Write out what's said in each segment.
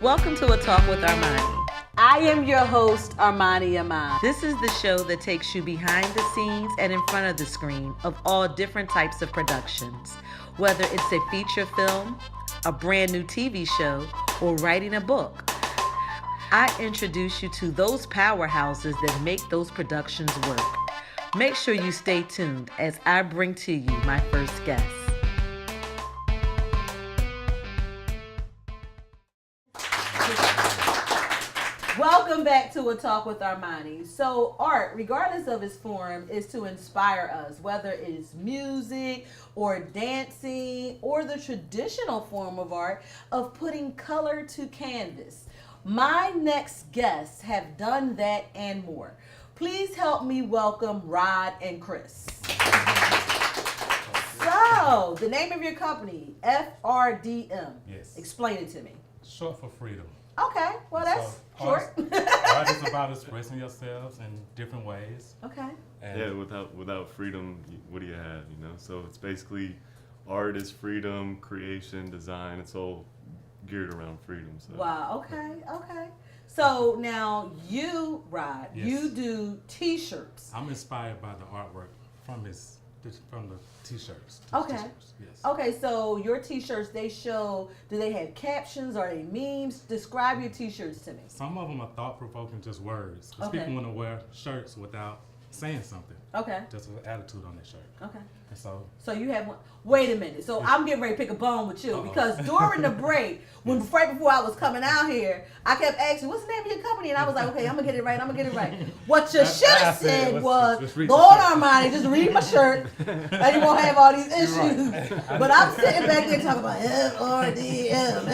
Welcome to a Talk with Armani. I am your host, Armani Iman. This is the show that takes you behind the scenes and in front of the screen of all different types of productions. Whether it's a feature film, a brand new TV show, or writing a book, I introduce you to those powerhouses that make those productions work. Make sure you stay tuned as I bring to you my first guest. Welcome back to A Talk with Armani. So art, regardless of its form, is to inspire us, whether it's music or dancing or the traditional form of art of putting color to canvas. My next guests have done that and more. Please help me welcome Rod and Chris. So, the name of your company, FRDM. Yes. Explain it to me. Short for freedom. Okay, well that's short. Art is about expressing yourselves in different ways. Okay. And Yeah, without freedom, what do you have? You know, so it's basically art is freedom, creation, design. It's all geared around freedom. So. Wow. Okay. So now you, Rod, Yes. you do T-shirts. I'm inspired by the artwork from the T-shirts. Okay. T-shirts, yes. Okay, so your T-shirts, they show, do they have captions? Are they memes? Describe your T-shirts to me. Some of them are thought-provoking, just words. Because Okay. people want to wear shirts without saying something. Okay. Just an attitude on their shirt. Okay. And so, So you have one. Wait a minute. So I'm getting ready to pick a bone with you Uh-oh. because during the break, right before I was coming out here, I kept asking, "What's the name of your company?" And I was like, "Okay, I'm gonna get it right. What you should have said was, let's read Lord your shirt." Armani, just read my shirt, and you won't have all these issues." But I'm sitting back there talking about FRDM.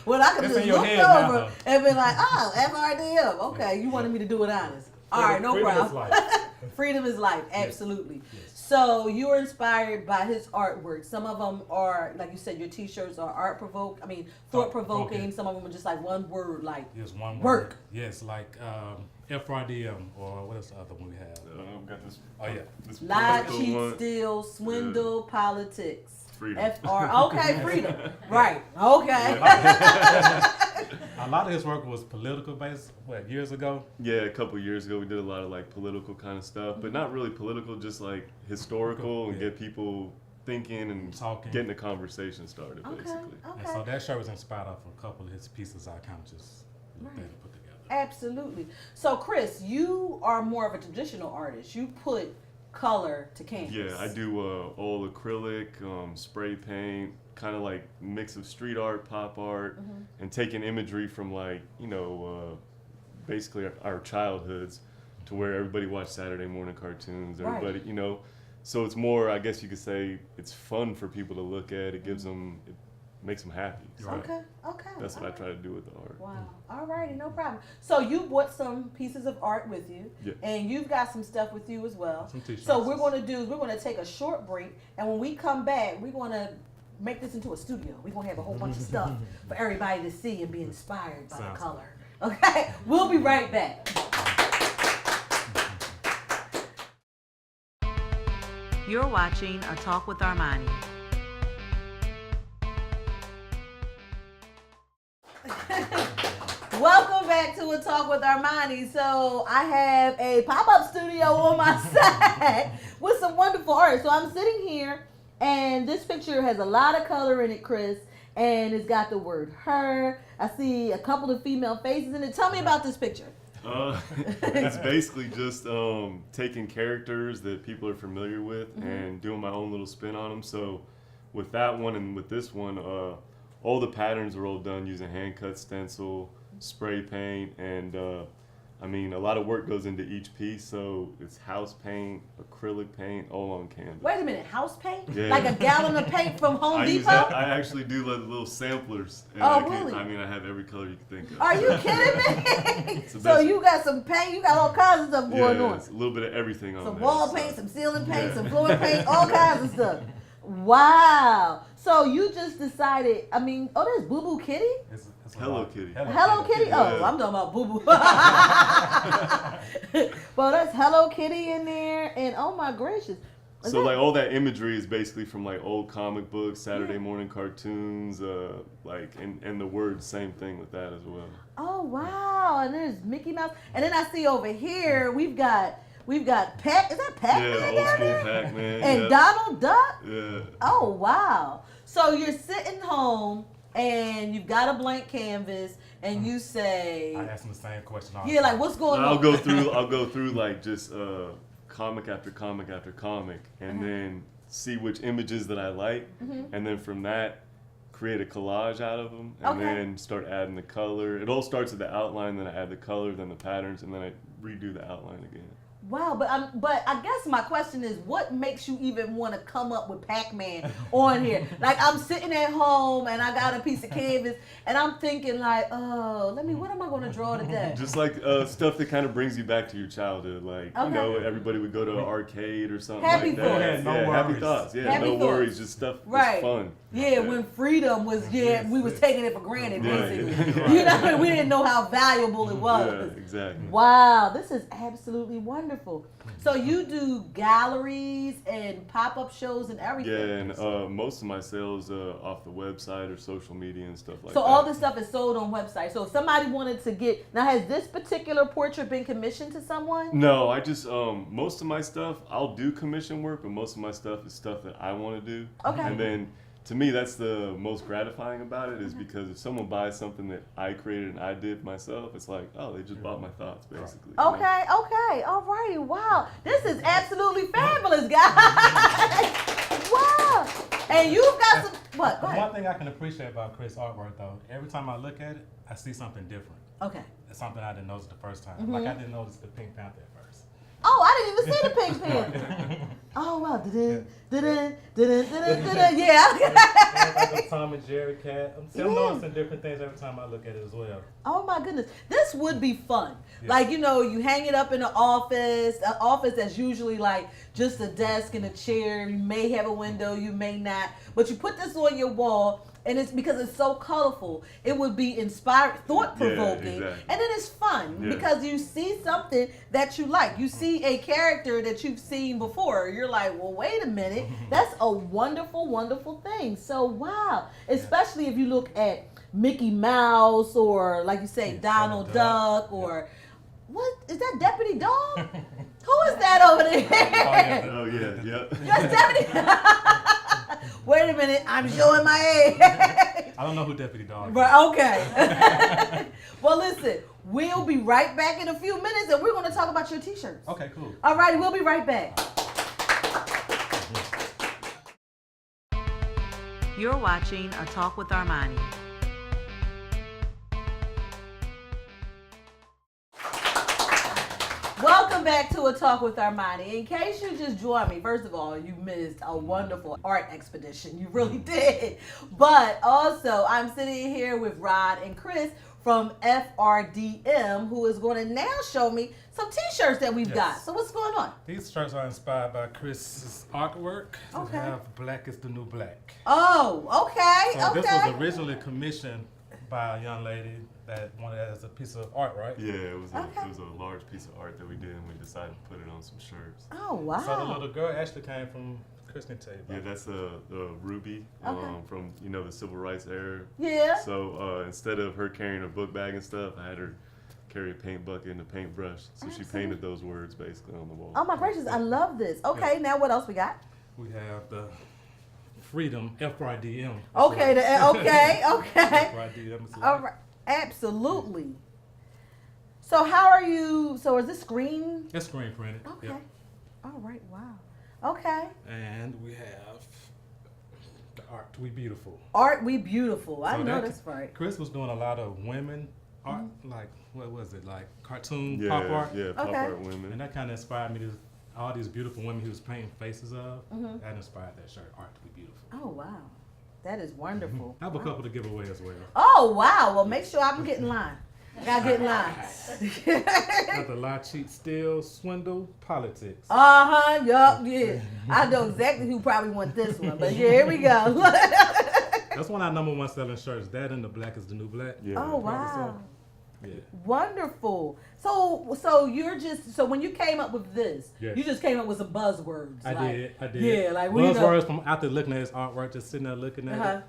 Well, I could It's just in your look head now, over though. and be like, "Oh, FRDM. Okay, you wanted me to do it honest. All right, no Freedom is problem." life. Freedom is life, absolutely. Yes. So you are inspired by his artwork. Some of them are, like you said, your T-shirts are thought-provoking. Thought-provoking. Some of them are just like one word, like Yes, one Work. word. Yes, like FRDM, or what is the other one we have? Got this. Oh, yeah. This lie, political cheat, one. steal, swindle, politics. Freedom. Okay, freedom. Right. Okay. A lot of his work was political based, years ago? Yeah, a couple years ago we did a lot of like political kind of stuff, but not really political, just like historical and Yeah. get people thinking and Talking. getting the conversation started, Okay. basically. And so Okay. that shirt was inspired off a couple of his pieces I kind of just looked at and put together. Absolutely. So, Chris, you are more of a traditional artist. You put color to canvas. Yeah, I do all acrylic, spray paint, kind of like mix of street art, pop art, and taking imagery from like, basically our childhoods to where everybody watched Saturday morning cartoons, Right. everybody, so it's more, I guess you could say, it's fun for people to look at. It gives them, it makes them happy. So Right. Okay. that's what I All try to do with the art. Wow. All righty, no problem. So you brought some pieces of art with you, Yeah. and you've got some stuff with you as well. Some t-shirts. So we're going to take a short break, and when we come back, we're going to make this into a studio. We're going to have a whole bunch of stuff for everybody to see and be inspired by Sounds the color. Okay, we'll be right back. You're watching A Talk with Armani. Welcome back to A Talk with Armani. So I have a pop-up studio on my side with some wonderful art. So I'm sitting here, and this picture has a lot of color in it, Chris, and it's got the word her. I see a couple of female faces in it. Tell me about this picture. It's basically just taking characters that people are familiar with and doing my own little spin on them. So with that one and with this one, all the patterns are all done using hand cut stencil, spray paint, and a lot of work goes into each piece. So it's house paint, acrylic paint, all on canvas. Wait a minute, house paint? Yeah. Like a gallon of paint from Home Depot? I actually do like little samplers. And Oh, really? I have every color you can think of. Are you kidding me? It's the So best. you got some paint, you got all kinds of stuff going on. It's a little bit of everything on Some there. wall so- paint, some ceiling paint, Yeah. some floor paint, all kinds of stuff. Wow. So you just decided, there's Boo Boo Kitty? It's a Hello lot. Kitty. Hello Kitty? Oh, Yeah. I'm talking about Boo Boo. Well, that's Hello Kitty in there. And oh my gracious. So like all that imagery is basically from like old comic books, Saturday morning cartoons, like and the words, same thing with that as well. Oh wow! And there's Mickey Mouse, and then I see over here we've got Pac. Is that Pac-Man? Yeah, old school Pac-Man. And yep. Donald Duck. Yeah. Oh wow! So you're sitting home and you've got a blank canvas, and you say, I ask them the same question. "Yeah, like what's going on?" I'll go through like just comic after comic after comic, and then see which images that I like, and then from that create a collage out of them, and then start adding the color. It all starts with the outline, then I add the color, then the patterns, and then I redo the outline again. Wow, but I guess my question is, what makes you even want to come up with Pac-Man on here? Like, I'm sitting at home and I got a piece of canvas and I'm thinking like, oh, what am I going to draw today? Just like stuff that kind of brings you back to your childhood, like you know, everybody would go to an arcade or something Happy like that. thoughts. Yeah, happy thoughts. Yeah, Happy no thoughts. worries, just stuff Right. that's fun. Yeah, when freedom was, we was taking it for granted, basically. Yeah. You know, we didn't know how valuable it was. Yeah, exactly. Wow, this is absolutely wonderful. So you do galleries and pop-up shows and everything. Yeah, and most of my sales off the website or social media and stuff like that. So all this stuff is sold on websites. So if somebody wanted to get, now has this particular portrait been commissioned to someone? No, I just most of my stuff I'll do commission work, but most of my stuff is stuff that I want to do. Okay. And then to me, that's the most gratifying about it, is because if someone buys something that I created and I did myself, it's like, oh, they just bought my thoughts, basically. Okay, all righty. Wow, this is absolutely fabulous, guys. Wow. And you've got some, what? Go ahead. One thing I can appreciate about Chris' artwork, though, every time I look at it, I see something different. Okay. It's something I didn't notice the first time. Like I didn't notice the Pink Panther at first. Oh, I didn't even see the Pink Panther. Oh, wow. Yeah. Like a Tom and Jerry cat. I'm noticing different things every time I look at it as well. Oh my goodness, this would be fun. Yeah. Like, you know, you hang it up in the office. An office that's usually like just a desk and a chair. You may have a window, you may not. But you put this on your wall, and it's because it's so colorful. It would be inspired, thought-provoking, Yeah, exactly. and then it's fun Yeah. because you see something that you like. You see a character that you've seen before. You're like, well, wait a minute. That's a wonderful, wonderful thing. So, wow. Especially if you look at Mickey Mouse or, like you say, Donald Duck or, what? Is that Deputy Dog? Who is that over there? Oh, yeah, yep. That's Deputy. Wait a minute, I'm showing my age. I don't know who Deputy Dog is. But okay. Well, listen, we'll be right back in a few minutes, and we're going to talk about your t-shirts. Okay, cool. All righty, we'll be right back. You're watching A Talk with Armani. Welcome back to A Talk with Armani. In case you just joined me, first of all, you missed a wonderful art expedition. You really did. But also, I'm sitting here with Rod and Chris from FRDM, who is going to now show me some t-shirts that we've got. So what's going on? These shirts are inspired by Chris's artwork. Okay. They have Black is the New Black. Oh, okay, So okay. this was originally commissioned by a young lady that wanted it as a piece of art, right? Yeah, it was Okay. a large piece of art that we did, and we decided to put it on some shirts. Oh, wow. So the little girl actually came from, Chris can tell you about Yeah, it. that's Ruby Okay. from the civil rights era. Yeah. So instead of her carrying a book bag and stuff, I had her carry a paint bucket and a paintbrush. So she painted those words basically on the wall. Oh, my gracious, I love this. Okay, now what else we got? We have the Freedom, FRDM. Okay, okay. FRDM. is All right, absolutely. So how are you, so is this screen? It's screen printed. Okay. Yep. All right, wow. Okay. And we have the Art We Beautiful. Art We Beautiful. I So know that- that's right. Chris was doing a lot of women art, like, what was it, like cartoon Yeah, pop art? yeah, pop Okay. art women. And that kind of inspired me to, all these beautiful women he was painting faces of. Mm-hmm. That inspired that shirt, Art to Be Beautiful. Oh, wow. That is wonderful. I have a couple to give away as well. Oh, wow. Well, make sure I'm getting in line. Gotta get in line. Got the lie, cheat, steal, swindle, politics. Uh-huh, yup, yeah. I know exactly who probably want this one, but yeah, here we go. That's one of our #1 selling shirts. That and the Black is the New Black. Yeah. Oh, wow. Yeah. Wonderful. So you're just so when you came up with this, Yes. you just came up with some buzzwords. I like, did. Yeah, like we know. Buzzwords from after looking at his artwork, just sitting there looking at it.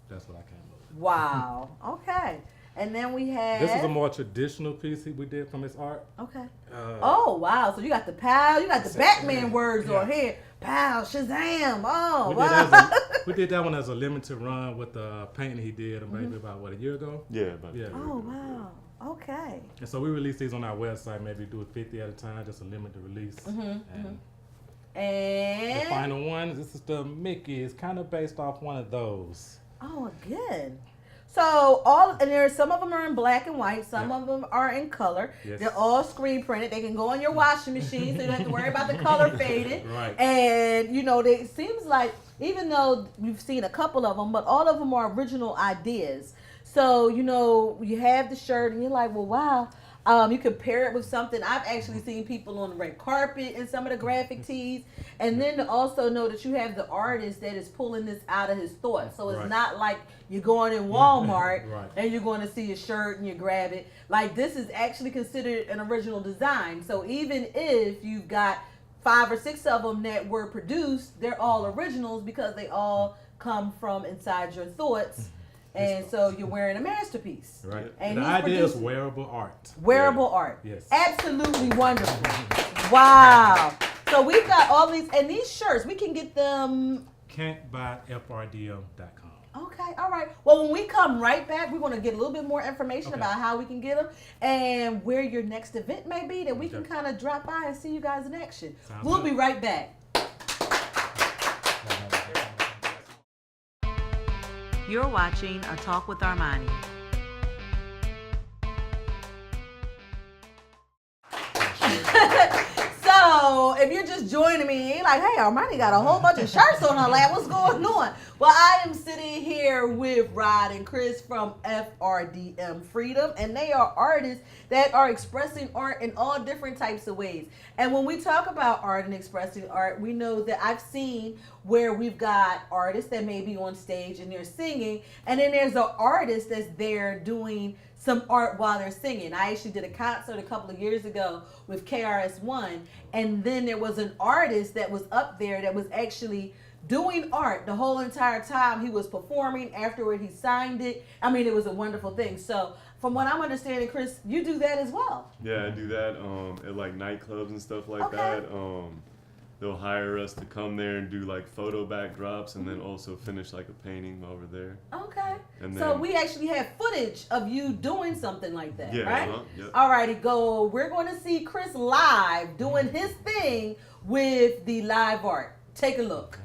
That's what I came up with. Wow. Okay. And then we had. This is a more traditional piece we did from his art. Okay. Oh wow! So you got the pow, you got the Batman words on here. Pow, Shazam! Oh wow! We did that one as a limited run with the painting he did maybe about a year ago. Yeah, about a year ago. Oh wow! Okay. And so we release these on our website. Maybe do it 50 at a time, just a limited release. And the final one. This is the Mickey. It's kind of based off one of those. oh, good. So there's some of them are in black and white, some of them are in color. Yes. They're all screen printed. They can go on your washing machine, so you don't have to worry about the color fading. Right. And it seems like even though you've seen a couple of them, but all of them are original ideas. So you have the shirt, and you're like, well, wow. You can pair it with something. I've actually seen people on the red carpet in some of the graphic tees. And then to also know that you have the artist that is pulling this out of his thoughts. So it's not like you're going in Walmart and you're going to see a shirt and you grab it. Like, this is actually considered an original design. So even if you've got 5 or 6 of them that were produced, they're all originals because they all come from inside your thoughts. And so you're wearing a masterpiece. Right. And the idea is wearable art. Wearable art. Yes. Absolutely wonderful. Wow. So we've got all these, and these shirts, we can get them. Can'tbuyfrdm.com. Okay, all right. Well, when we come right back, we're going to get a little bit more information about how we can get them and where your next event may be, that we can kind of drop by and see you guys in action. We'll be right back. You're watching A Talk with Armani. So, if you're just joining me, you're like, hey, Armani got a whole bunch of shirts on her lap. What's going on? Well, I am sitting here with Rod and Chris from FRDM Freedom, and they are artists that are expressing art in all different types of ways. And when we talk about art and expressing art, we know that I've seen where we've got artists that may be on stage and they're singing, and then there's an artist that's there doing some art while they're singing. I actually did a concert a couple of years ago with KRS-One, and then there was an artist that was up there that was actually doing art the whole entire time he was performing. Afterward, he signed it. I mean, it was a wonderful thing. So from what I'm understanding, Chris, you do that as well. Yeah, I do that at like nightclubs and stuff like that. They'll hire us to come there and do like photo backdrops, and then also finish like a painting over there. Okay. And So then, we actually have footage of you doing something like that, Yeah, right? yep. Alrighty, go. We're going to see Chris live doing his thing with the live art. Take a look.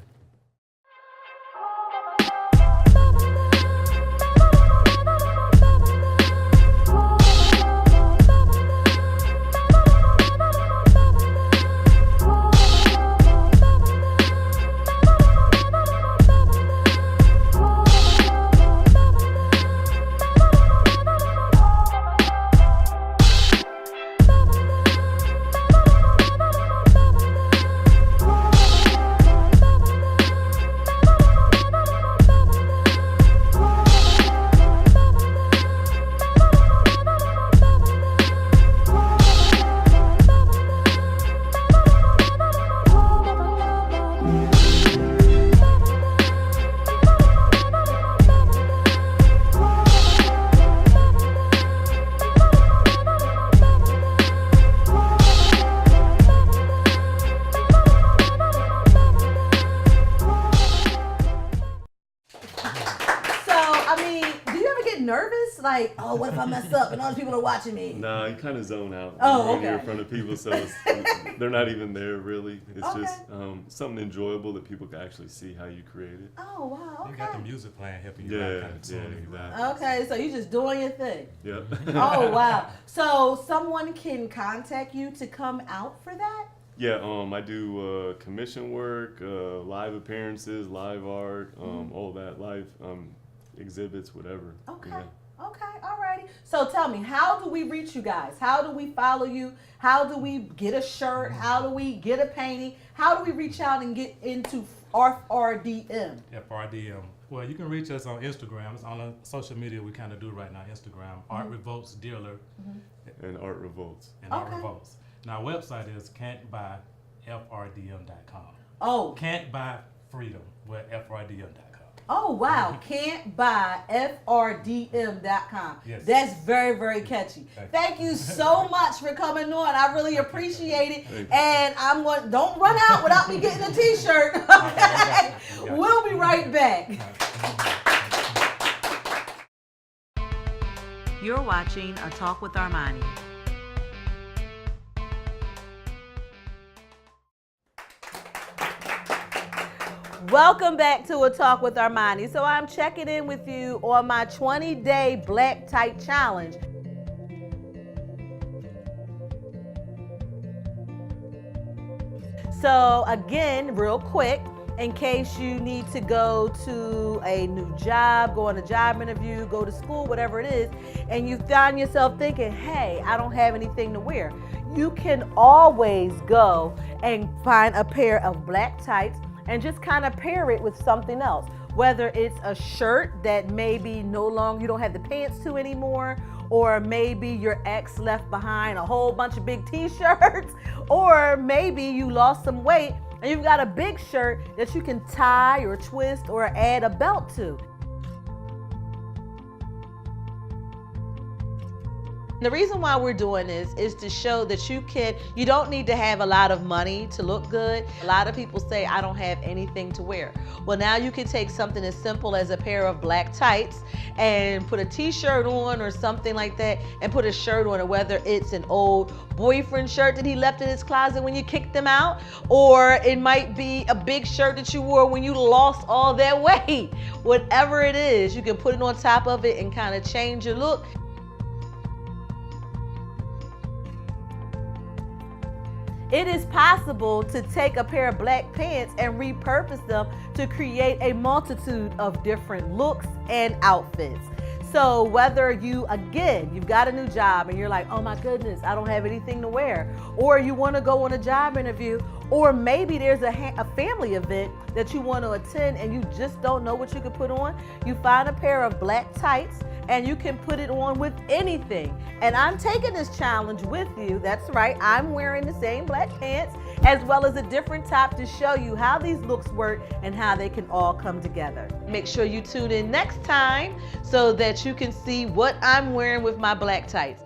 Nervous? Like, oh, what if I mess up and all these people are watching me? Nah, you kind of zone out when you're in front of people, so they're not even there really. It's just something enjoyable that people can actually see how you create it. Oh, wow, okay. You got the music playing, helping you out, kind of tuning you out. Okay, so you just doing your thing. Yep. Oh, wow. So someone can contact you to come out for that? Yeah, I do commission work, live appearances, live art, all that, live exhibits, whatever. Okay. Yeah. Okay, alrighty. So tell me, how do we reach you guys? How do we follow you? How do we get a shirt? How do we get a painting? How do we reach out and get into FRDM? FRDM. Well, you can reach us on Instagram. It's on the social media we kind of do right now. Instagram, Art Revolts Dealer, And Art Revolts. and Art Revolts. Now, our website is can'tbuyfrdm.com. Oh. Can't buy freedom with frdm.com. Oh, wow. Can't buy FRDM.com. Yes. That's very, very catchy. Thank you so much for coming on. I really appreciate it. And I'm going, don't run out without me getting a t-shirt. Okay. We'll be right back. You're watching A Talk with Armani. Welcome back to A Talk with Armani. So I'm checking in with you on my 20-day black tight challenge. So again, real quick, in case you need to go to a new job, go on a job interview, go to school, whatever it is, and you find yourself thinking, hey, I don't have anything to wear. You can always go and find a pair of black tights and just kind of pair it with something else. Whether it's a shirt that maybe no longer, you don't have the pants to anymore, or maybe your ex left behind a whole bunch of big t-shirts, or maybe you lost some weight and you've got a big shirt that you can tie or twist or add a belt to. The reason why we're doing this is to show that you don't need to have a lot of money to look good. A lot of people say, I don't have anything to wear. Well, now you can take something as simple as a pair of black tights and put a t-shirt on or something like that and put a shirt on it, whether it's an old boyfriend shirt that he left in his closet when you kicked him out, or it might be a big shirt that you wore when you lost all that weight. Whatever it is, you can put it on top of it and kind of change your look. It is possible to take a pair of black pants and repurpose them to create a multitude of different looks and outfits. So whether you've got a new job and you're like, oh my goodness, I don't have anything to wear, or you want to go on a job interview, or maybe there's a family event that you want to attend and you just don't know what you could put on, you find a pair of black tights and you can put it on with anything. And I'm taking this challenge with you. That's right, I'm wearing the same black pants as well as a different top to show you how these looks work and how they can all come together. Make sure you tune in next time so that you can see what I'm wearing with my black tights.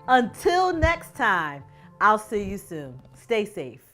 Until next time, I'll see you soon. Stay safe.